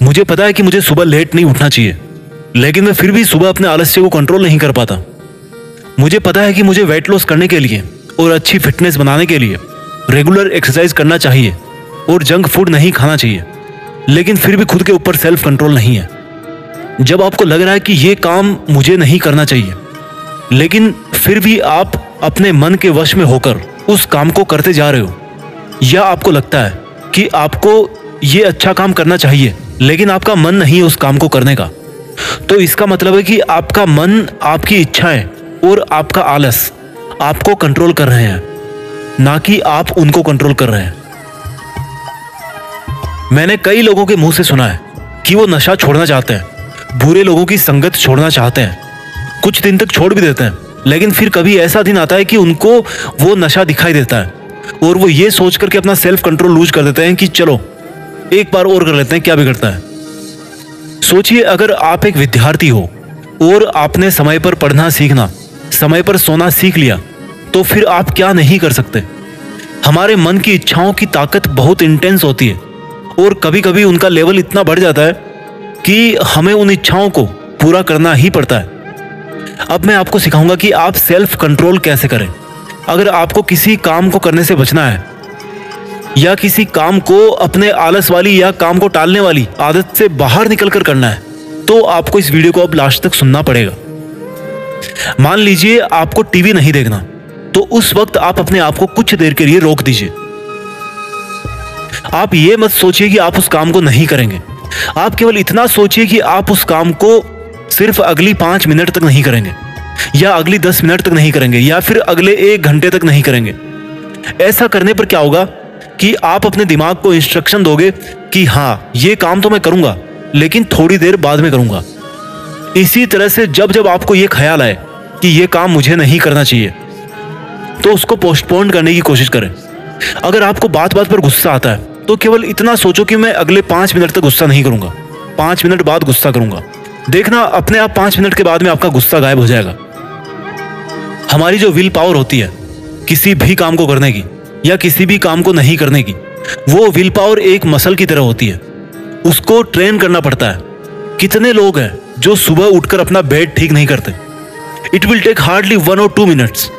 मुझे पता है कि मुझे सुबह लेट नहीं उठना चाहिए, लेकिन मैं फिर भी सुबह अपने आलस्य को कंट्रोल नहीं कर पाता। मुझे पता है कि मुझे वेट लॉस करने के लिए और अच्छी फिटनेस बनाने के लिए रेगुलर एक्सरसाइज करना चाहिए और जंक फूड नहीं खाना चाहिए, लेकिन फिर भी खुद के ऊपर सेल्फ कंट्रोल नहीं है। जब आपको लग रहा है कि ये काम मुझे नहीं करना चाहिए, लेकिन फिर भी आप अपने मन के वश में होकर उस काम को करते जा रहे हो, या आपको लगता है कि आपको ये अच्छा काम करना चाहिए लेकिन आपका मन नहीं है उस काम को करने का, तो इसका मतलब है कि आपका मन, आपकी इच्छाएं और आपका आलस आपको कंट्रोल कर रहे हैं, ना कि आप उनको कंट्रोल कर रहे हैं। मैंने कई लोगों के मुंह से सुना है कि वो नशा छोड़ना चाहते हैं, बुरे लोगों की संगत छोड़ना चाहते हैं, कुछ दिन तक छोड़ भी देते हैं, लेकिन फिर कभी ऐसा दिन आता है कि उनको वो नशा दिखाई देता है और वो ये सोच करके अपना सेल्फ कंट्रोल लूज कर देते हैं कि चलो एक बार और कर लेते हैं, क्या बिगड़ता है। सोचिए, अगर आप एक विद्यार्थी हो और आपने समय पर पढ़ना सीखना, समय पर सोना सीख लिया, तो फिर आप क्या नहीं कर सकते। हमारे मन की इच्छाओं की ताकत बहुत इंटेंस होती है और कभी कभी उनका लेवल इतना बढ़ जाता है कि हमें उन इच्छाओं को पूरा करना ही पड़ता है। अब मैं आपको सिखाऊंगा कि आप सेल्फ कंट्रोल कैसे करें। अगर आपको किसी काम को करने से बचना है या किसी काम को अपने आलस वाली या काम को टालने वाली आदत से बाहर निकलकर करना है, तो आपको इस वीडियो को अब लास्ट तक सुनना पड़ेगा। मान लीजिए आपको टीवी नहीं देखना, तो उस वक्त आप अपने आप को कुछ देर के लिए रोक दीजिए। आप ये मत सोचिए कि आप उस काम को नहीं करेंगे, आप केवल इतना सोचिए कि आप उस काम को सिर्फ अगली 5 मिनट तक नहीं करेंगे, या अगली 10 मिनट तक नहीं करेंगे, या फिर अगले 1 घंटे तक नहीं करेंगे। ऐसा करने पर क्या होगा कि आप अपने दिमाग को इंस्ट्रक्शन दोगे कि हाँ, ये काम तो मैं करूंगा, लेकिन थोड़ी देर बाद में करूंगा। इसी तरह से जब जब आपको ये ख्याल आए कि ये काम मुझे नहीं करना चाहिए, तो उसको पोस्टपोन करने की कोशिश करें। अगर आपको बात बात पर गुस्सा आता है, तो केवल इतना सोचो कि मैं अगले 5 मिनट तक गुस्सा नहीं करूंगा, 5 मिनट बाद गुस्सा करूंगा। देखना, अपने आप 5 मिनट के बाद में आपका गुस्सा गायब हो जाएगा। हमारी जो विल पावर होती है किसी भी काम को करने की या किसी भी काम को नहीं करने की, वो विल पावर एक मसल की तरह होती है, उसको ट्रेन करना पड़ता है। कितने लोग हैं जो सुबह उठकर अपना बेड ठीक नहीं करते। इट विल टेक हार्डली 1 और 2 मिनट्स,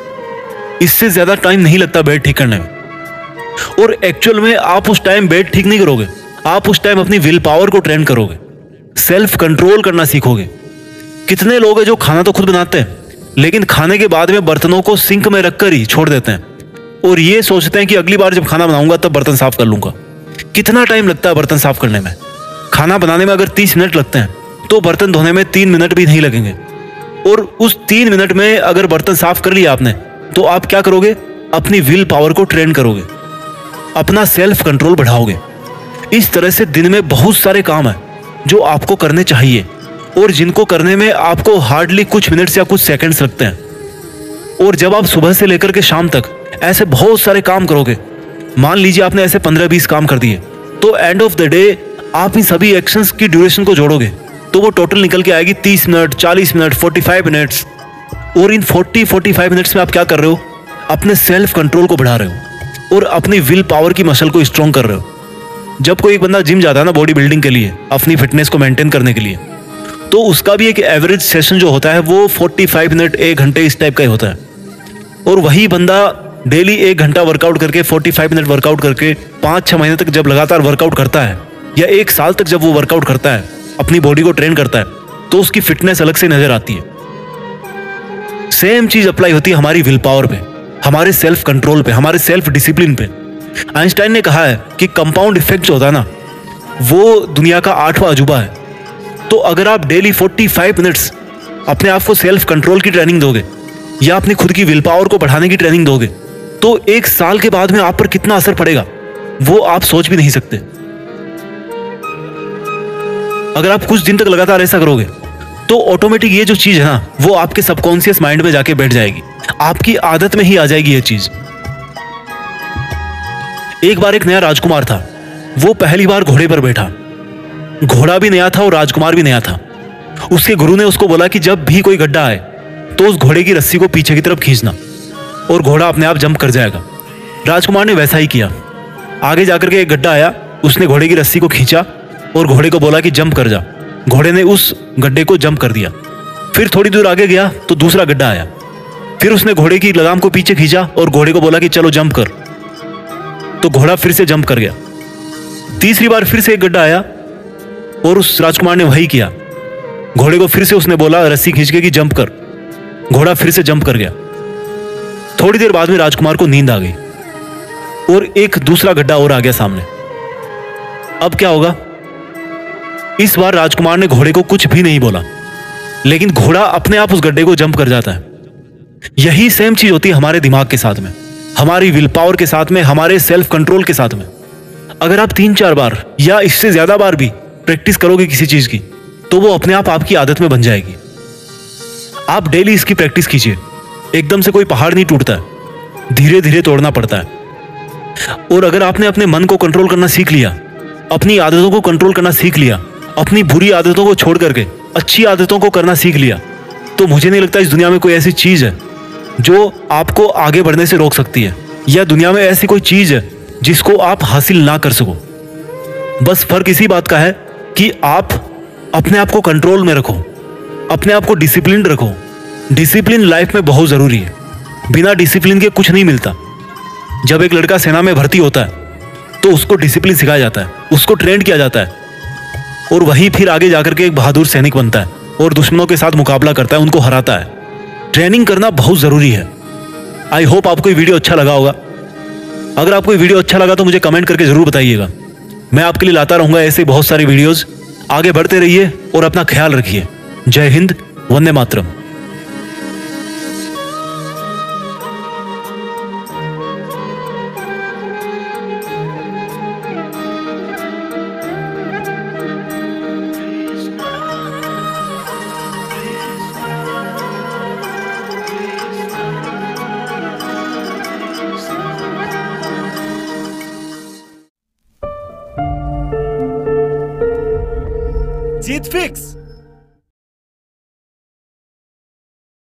इससे ज्यादा टाइम नहीं लगता बेड ठीक करने में। और एक्चुअल में आप उस टाइम बेड ठीक नहीं करोगे, आप उस टाइम अपनी विल पावर को ट्रेन करोगे, सेल्फ कंट्रोल करना सीखोगे। कितने लोग हैं जो खाना तो खुद बनाते हैं, लेकिन खाने के बाद में बर्तनों को सिंक में रखकर ही छोड़ देते हैं और ये सोचते हैं कि अगली बार जब खाना बनाऊंगा तब बर्तन साफ कर लूंगा। कितना टाइम लगता है बर्तन साफ करने में? खाना बनाने में अगर 30 मिनट लगते हैं, तो बर्तन धोने में 3 मिनट भी नहीं लगेंगे। और उस 3 मिनट में अगर बर्तन साफ कर लिया आपने, तो आप क्या करोगे? अपनी विल पावर को ट्रेन करोगे, अपना सेल्फ कंट्रोल बढ़ाओगे। इस तरह से दिन में बहुत सारे काम हैं जो आपको करने चाहिए और जिनको करने में आपको हार्डली कुछ मिनट्स या कुछ सेकंड्स लगते हैं। और जब आप सुबह से लेकर के शाम तक ऐसे बहुत सारे काम करोगे, मान लीजिए आपने ऐसे 15-20 काम कर दिए, तो एंड ऑफ द डे आप इन सभी एक्शंस की ड्यूरेशन को जोड़ोगे तो वो टोटल निकल के आएगी 30 मिनट, 40 मिनट, 45 मिनट्स। और इन 40-45 मिनट्स में आप क्या कर रहे हो? अपने सेल्फ कंट्रोल को बढ़ा रहे हो और अपनी विल पावर की मसल को स्ट्रॉन्ग कर रहे हो। जब कोई एक बंदा जिम जाता है ना बॉडी बिल्डिंग के लिए, अपनी फिटनेस को मेंटेन करने के लिए, तो उसका भी एक एवरेज सेशन जो होता है वो 45 मिनट, 1 घंटे इस टाइप का ही होता है। और वही बंदा डेली 1 घंटा वर्कआउट करके, 45 मिनट वर्कआउट करके 5-6 महीने तक जब लगातार वर्कआउट करता है, या 1 साल तक जब वो वर्कआउट करता है, अपनी बॉडी को ट्रेन करता है, तो उसकी फिटनेस अलग से नजर आती है। सेम चीज अप्लाई होती है हमारी विल पावर पे, हमारे सेल्फ कंट्रोल पे, हमारे सेल्फ डिसिप्लिन पे। आइंस्टाइन ने कहा है कि कंपाउंड इफेक्ट जो होता है ना, वो दुनिया का 8वां अजूबा है। तो अगर आप डेली 45 मिनट्स अपने आप को सेल्फ कंट्रोल की ट्रेनिंग दोगे या अपनी खुद की विल पावर को बढ़ाने की ट्रेनिंग दोगे, तो 1 साल के बाद में आप पर कितना असर पड़ेगा वो आप सोच भी नहीं सकते। अगर आप कुछ दिन तक लगातार ऐसा करोगे, तो ऑटोमेटिक ये जो चीज है ना, वो आपके सबकॉन्शियस माइंड में जाके बैठ जाएगी, आपकी आदत में ही आ जाएगी ये चीज। एक बार एक नया राजकुमार था, वो पहली बार घोड़े पर बैठा। घोड़ा भी नया था और राजकुमार भी नया था। उसके गुरु ने उसको बोला कि जब भी कोई गड्ढा आए तो उस घोड़े की रस्सी को पीछे की तरफ खींचना और घोड़ा अपने आप जंप कर जाएगा। राजकुमार ने वैसा ही किया। आगे जाकर के एक गड्ढा आया, उसने घोड़े की रस्सी को खींचा और घोड़े को बोला कि जंप कर जा। घोड़े ने उस गड्ढे को जंप कर दिया। फिर थोड़ी दूर आगे गया तो दूसरा गड्ढा आया। फिर उसने घोड़े की लगाम को पीछे खींचा और घोड़े को बोला कि चलो जंप कर। तो घोड़ा फिर से जंप कर गया। तीसरी बार फिर से एक गड्ढा आया और उस राजकुमार ने वही किया। घोड़े को फिर से उसने बोला रस्सी खींच के कि जंप कर। घोड़ा फिर से जंप कर गया। थोड़ी देर बाद में राजकुमार को नींद आ गई और एक दूसरा गड्ढा और आ गया सामने। अब क्या होगा? इस बार राजकुमार ने घोड़े को कुछ भी नहीं बोला, लेकिन घोड़ा अपने आप उस गड्ढे को जंप कर जाता है। यही सेम चीज होती है हमारे दिमाग के साथ में, हमारी विल पावर के साथ में, हमारे सेल्फ कंट्रोल के साथ में। अगर आप 3-4 बार या इससे ज्यादा बार भी प्रैक्टिस करोगे किसी चीज की, तो वो अपने आप आपकी आदत में बन जाएगी। आप डेली इसकी प्रैक्टिस कीजिए। एकदम से कोई पहाड़ नहीं टूटता है, धीरे धीरे तोड़ना पड़ता है। और अगर आपने अपने मन को कंट्रोल करना सीख लिया, अपनी आदतों को कंट्रोल करना सीख लिया, अपनी बुरी आदतों को छोड़ करके अच्छी आदतों को करना सीख लिया, तो मुझे नहीं लगता इस दुनिया में कोई ऐसी चीज है जो आपको आगे बढ़ने से रोक सकती है, या दुनिया में ऐसी कोई चीज है जिसको आप हासिल ना कर सको। बस फर्क इसी बात का है कि आप अपने आप को कंट्रोल में रखो, अपने आप को डिसिप्लिन रखो। डिसिप्लिन लाइफ में बहुत जरूरी है। बिना डिसिप्लिन के कुछ नहीं मिलता। जब एक लड़का सेना में भर्ती होता है तो उसको डिसिप्लिन सिखाया जाता है, उसको ट्रेन किया जाता है, और वही फिर आगे जाकर के एक बहादुर सैनिक बनता है और दुश्मनों के साथ मुकाबला करता है, उनको हराता है। ट्रेनिंग करना बहुत जरूरी है। आई होप आपको ये वीडियो अच्छा लगा होगा। अगर आपको ये वीडियो अच्छा लगा तो मुझे कमेंट करके जरूर बताइएगा। मैं आपके लिए लाता रहूंगा ऐसे बहुत सारी वीडियोस। आगे बढ़ते रहिए और अपना ख्याल रखिए। जय हिंद, वंदे मातरम। जीत फिक्स।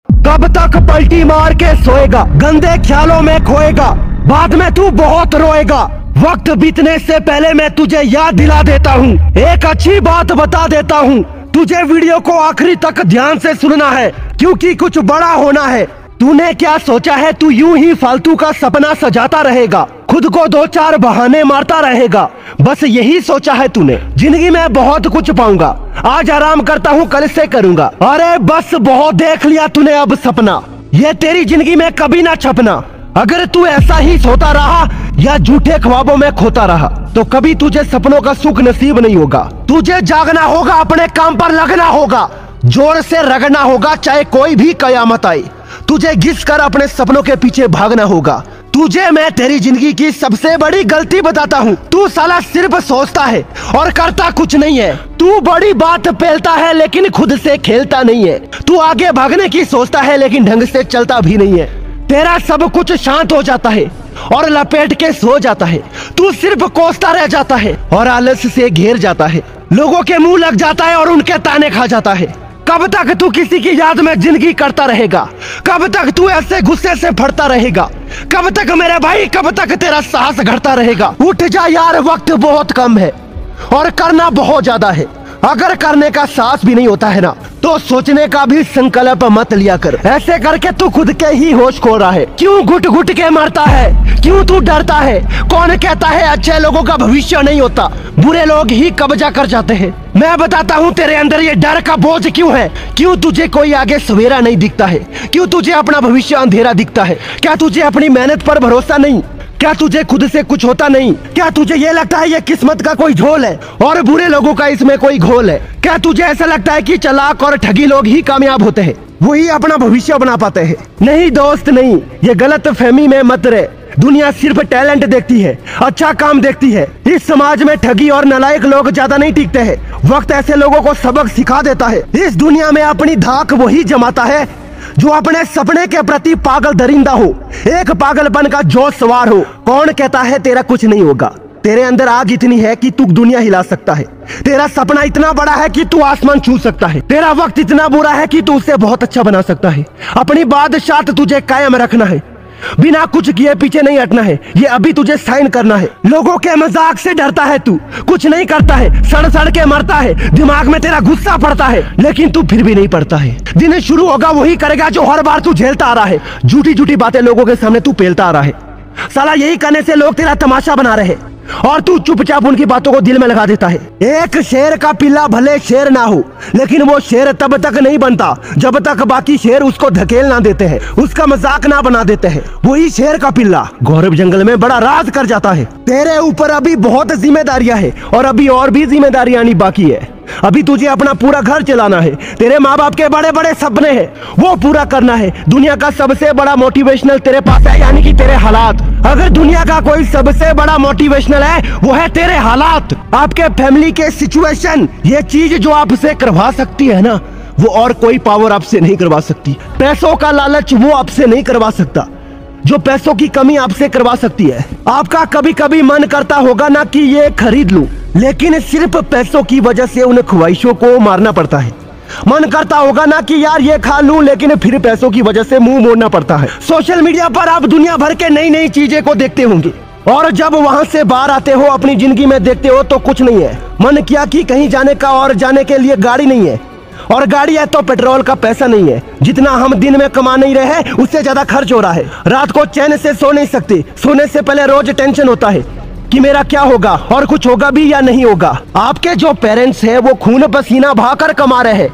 कब तक पलटी मार के सोएगा, गंदे ख्यालों में खोएगा, बाद में तू बहुत रोएगा। वक्त बीतने से पहले मैं तुझे याद दिला देता हूँ, एक अच्छी बात बता देता हूँ। तुझे वीडियो को आखिरी तक ध्यान से सुनना है, क्योंकि कुछ बड़ा होना है। तूने क्या सोचा है? तू यूं ही फालतू का सपना सजाता रहेगा, खुद को 2-4 बहाने मारता रहेगा। बस यही सोचा है तूने, जिंदगी में बहुत कुछ पाऊंगा, आज आराम करता हूँ कल से करूंगा। अरे बस बहुत देख लिया तूने अब सपना, ये तेरी जिंदगी में कभी ना छपना। अगर तू ऐसा ही सोता रहा या झूठे ख्वाबों में खोता रहा, तो कभी तुझे सपनों का सुख नसीब नहीं होगा। तुझे जागना होगा, अपने काम पर लगना होगा, जोर से रगड़ना होगा, चाहे कोई भी कयामत आए। तुझे घिस कर अपने सपनों के पीछे भागना होगा। तुझे मैं तेरी जिंदगी की सबसे बड़ी गलती बताता हूँ, तू साला सिर्फ सोचता है और करता कुछ नहीं है। तू बड़ी बात फैलता है लेकिन खुद से खेलता नहीं है। तू आगे भागने की सोचता है लेकिन ढंग से चलता भी नहीं है। तेरा सब कुछ शांत हो जाता है और लपेट के सो जाता है। तू सिर्फ कोसता रह जाता है और आलस से घेर जाता है। लोगों के मुंह लग जाता है और उनके ताने खा जाता है। कब तक तू किसी की याद में जिंदगी करता रहेगा? कब तक तू ऐसे गुस्से से फटता रहेगा? कब तक मेरे भाई, कब तक तेरा साहस घटता रहेगा? उठ जा यार, वक्त बहुत कम है और करना बहुत ज्यादा है। अगर करने का साहस भी नहीं होता है ना, तो सोचने का भी संकल्प मत लिया कर। ऐसे करके तू खुद के ही होश खो रहा है। क्यों घुट घुट के मरता है? क्यों तू डरता है? कौन कहता है अच्छे लोगों का भविष्य नहीं होता, बुरे लोग ही कब्जा कर जाते हैं? मैं बताता हूँ तेरे अंदर ये डर का बोझ क्यों है। क्यों तुझे कोई आगे सवेरा नहीं दिखता है? क्यों तुझे अपना भविष्य अंधेरा दिखता है? क्या तुझे अपनी मेहनत पर भरोसा नहीं? क्या तुझे खुद से कुछ होता नहीं? क्या तुझे ये लगता है ये किस्मत का कोई झोल है और बुरे लोगों का इसमें कोई घोल है? क्या तुझे ऐसा लगता है कि चालाक और ठगी लोग ही कामयाब होते हैं, वही अपना भविष्य बना पाते हैं? नहीं दोस्त नहीं, ये गलत फहमी में मत रहे। दुनिया सिर्फ टैलेंट देखती है, अच्छा काम देखती है। इस समाज में ठगी और नालायक लोग ज्यादा नहीं टिकते हैं। वक्त ऐसे लोगों को सबक सिखा देता है। इस दुनिया में अपनी धाक वही जमाता है जो अपने सपने के प्रति पागल दरिंदा हो, एक पागलपन का जोश सवार हो। कौन कहता है तेरा कुछ नहीं होगा? तेरे अंदर आग इतनी है कि तू दुनिया हिला सकता है। तेरा सपना इतना बड़ा है कि तू आसमान छू सकता है। तेरा वक्त इतना बुरा है कि तू उसे बहुत अच्छा बना सकता है। अपनी बादशाहत तुझे कायम रखना है। बिना कुछ किए पीछे नहीं हटना है, ये अभी तुझे साइन करना है। लोगों के मजाक से डरता है तू, कुछ नहीं करता है, सड़ सड़ के मरता है, दिमाग में तेरा गुस्सा पड़ता है, लेकिन तू फिर भी नहीं पड़ता है। दिन शुरू होगा वही करेगा जो हर बार तू झेलता आ रहा है। झूठी झूठी बातें लोगों के सामने तू पेलता आ रहा है। साला यही करने से लोग तेरा तमाशा बना रहे हैं और तू चुपचाप उनकी बातों को दिल में लगा देता है। एक शेर का पिल्ला भले शेर ना हो, लेकिन वो शेर तब तक नहीं बनता जब तक बाकी शेर उसको धकेल ना देते हैं, उसका मजाक ना बना देते हैं। वही शेर का पिल्ला गौरव जंगल में बड़ा राज कर जाता है। तेरे ऊपर अभी बहुत जिम्मेदारियां हैं और अभी और भी जिम्मेदारियां आनी बाकी है। अभी तुझे अपना पूरा घर चलाना है, तेरे माँ बाप के बड़े बड़े सपने हैं वो पूरा करना है। दुनिया का सबसे बड़ा मोटिवेशनल तेरे पास है, यानी कि तेरे हालात। अगर दुनिया का कोई सबसे बड़ा मोटिवेशनल है वो है तेरे हालात, आपके फैमिली के सिचुएशन। ये चीज जो आपसे करवा सकती है ना, वो और कोई पावर आपसे नहीं करवा सकती। पैसों का लालच वो आपसे नहीं करवा सकता जो पैसों की कमी आपसे करवा सकती है। आपका कभी कभी मन करता होगा ना कि ये खरीद लूं, लेकिन सिर्फ पैसों की वजह से उन ख्वाहिशों को मारना पड़ता है। मन करता होगा ना कि यार ये खा लूं, लेकिन फिर पैसों की वजह से मुंह मोड़ना पड़ता है। सोशल मीडिया पर आप दुनिया भर के नई नई चीजें को देखते होंगे और जब वहां से बाहर आते हो अपनी जिंदगी में देखते हो तो कुछ नहीं है। मन किया कि कहीं जाने का और जाने के लिए गाड़ी नहीं है, और गाड़ी है तो पेट्रोल का पैसा नहीं है। जितना हम दिन में कमा नहीं रहे हैं उससे ज्यादा खर्च हो रहा है। रात को चैन से सो नहीं सकते, सोने से पहले रोज टेंशन होता है कि मेरा क्या होगा और कुछ होगा भी या नहीं होगा। आपके जो पेरेंट्स हैं वो खून पसीना बहाकर कमा रहे हैं,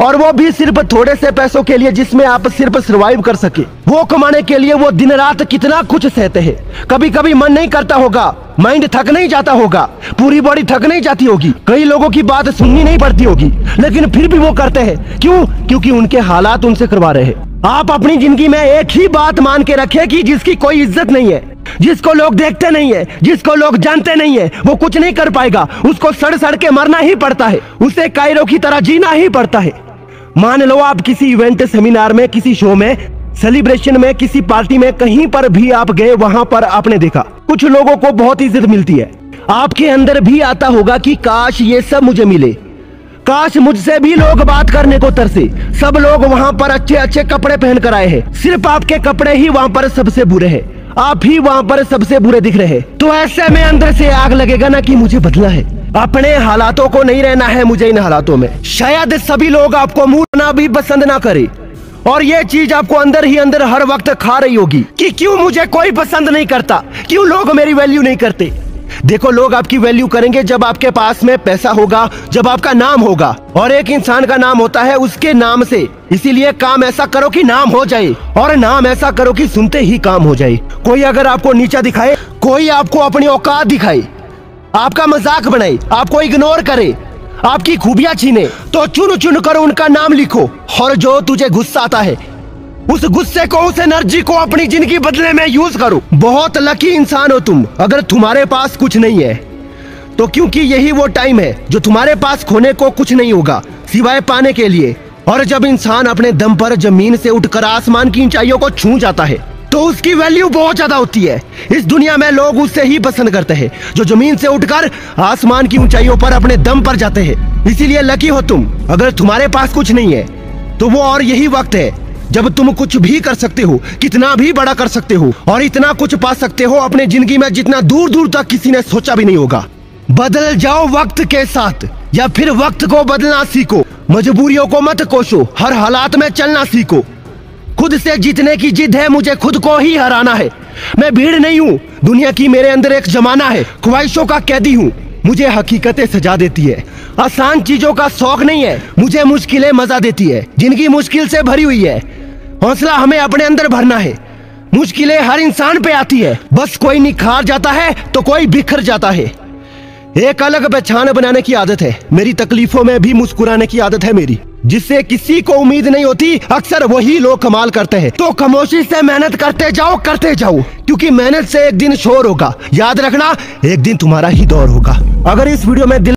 और वो भी सिर्फ थोड़े से पैसों के लिए जिसमें आप सिर्फ सरवाइव कर सके। वो कमाने के लिए वो दिन रात कितना कुछ सहते हैं। कभी कभी मन नहीं करता होगा, माइंड थक नहीं जाता होगा, पूरी बॉडी थक नहीं जाती होगी, कई लोगों की बात सुननी नहीं पड़ती होगी, लेकिन फिर भी वो करते हैं। क्यों? क्योंकि उनके हालात उनसे करवा रहे हैं। आप अपनी जिंदगी में एक ही बात मान के रखें कि जिसकी कोई इज्जत नहीं है, जिसको लोग देखते नहीं है, जिसको लोग जानते नहीं है, वो कुछ नहीं कर पाएगा। उसको सड़ सड़ के मरना ही पड़ता है, उसे कायरों की तरह जीना ही पड़ता है। मान लो आप किसी इवेंट, सेमिनार में, किसी शो में, सेलिब्रेशन में, किसी पार्टी में, कहीं पर भी आप गए, वहां पर आपने देखा कुछ लोगों को बहुत इज्जत मिलती है। आपके अंदर भी आता होगा कि काश ये सब मुझे मिले, काश मुझसे भी लोग बात करने को तरसे। सब लोग वहां पर अच्छे अच्छे कपड़े पहन कर आए हैं, सिर्फ आपके कपड़े ही वहां पर सबसे बुरे हैं, आप ही वहां पर सबसे बुरे दिख रहे हैं। तो ऐसे में अंदर से आग लगेगा ना कि मुझे बदला है, अपने हालातों को नहीं रहना है मुझे इन हालातों में। शायद सभी लोग आपको मुंह भी पसंद ना करे, और ये चीज आपको अंदर ही अंदर हर वक्त खा रही होगी कि क्यों मुझे कोई पसंद नहीं करता, क्यों लोग मेरी वैल्यू नहीं करते। देखो, लोग आपकी वैल्यू करेंगे जब आपके पास में पैसा होगा, जब आपका नाम होगा, और एक इंसान का नाम होता है उसके नाम से। इसीलिए काम ऐसा करो कि नाम हो जाए, और नाम ऐसा करो कि सुनते ही काम हो जाए। कोई अगर आपको नीचा दिखाए, कोई आपको अपनी औकात दिखाए, आपका मजाक बनाए, आपको इग्नोर करे, आपकी खूबियां छीने, तो चुन चुन कर उनका नाम लिखो, और जो तुझे गुस्सा आता है उस गुस्से को, उस एनर्जी को अपनी जिंदगी बदलने में यूज करो। बहुत लकी इंसान हो तुम अगर तुम्हारे पास कुछ नहीं है तो, क्योंकि यही वो टाइम है जो तुम्हारे पास खोने को कुछ नहीं होगा सिवाय पाने के लिए। और जब इंसान अपने दम पर जमीन से उठकर आसमान की ऊंचाइयों को छू जाता है तो उसकी वैल्यू बहुत ज्यादा होती है। इस दुनिया में लोग उससे ही पसंद करते हैं जो जमीन से उठकर आसमान की ऊंचाइयों पर अपने दम पर जाते हैं। इसीलिए लकी हो तुम अगर तुम्हारे पास कुछ नहीं है तो वो, और यही वक्त है जब तुम कुछ भी कर सकते हो, कितना भी बड़ा कर सकते हो, और इतना कुछ पा सकते हो अपने जिंदगी में जितना दूर दूर तक किसी ने सोचा भी नहीं होगा। बदल जाओ वक्त के साथ, या फिर वक्त को बदलना सीखो। मजबूरियों को मत कोसो, हर हालात में चलना सीखो। खुद से जीतने की जिद है, मुझे खुद को ही हराना है। मैं भीड़ नहीं हूँ दुनिया की, मेरे अंदर एक जमाना है, ख्वाहिशों का कैदी हूँ, मुझे हकीकतें सजा देती है। आसान चीजों का शौक नहीं है, मुझे मुश्किलें मजा देती है। जिंदगी मुश्किल से भरी हुई है, हौसला हमें अपने अंदर भरना है। मुश्किलें हर इंसान पे आती है, बस कोई निखार जाता है तो कोई बिखर जाता है। एक अलग पहचान बनाने की आदत है मेरी, तकलीफों में भी मुस्कुराने की आदत है मेरी, जिससे किसी को उम्मीद नहीं होती अक्सर वही लोग कमाल करते हैं। तो खामोशी से मेहनत करते जाओ, क्योंकि मेहनत से एक दिन शोर होगा। याद रखना, एक दिन तुम्हारा ही दौर होगा। अगर इस वीडियो में दिल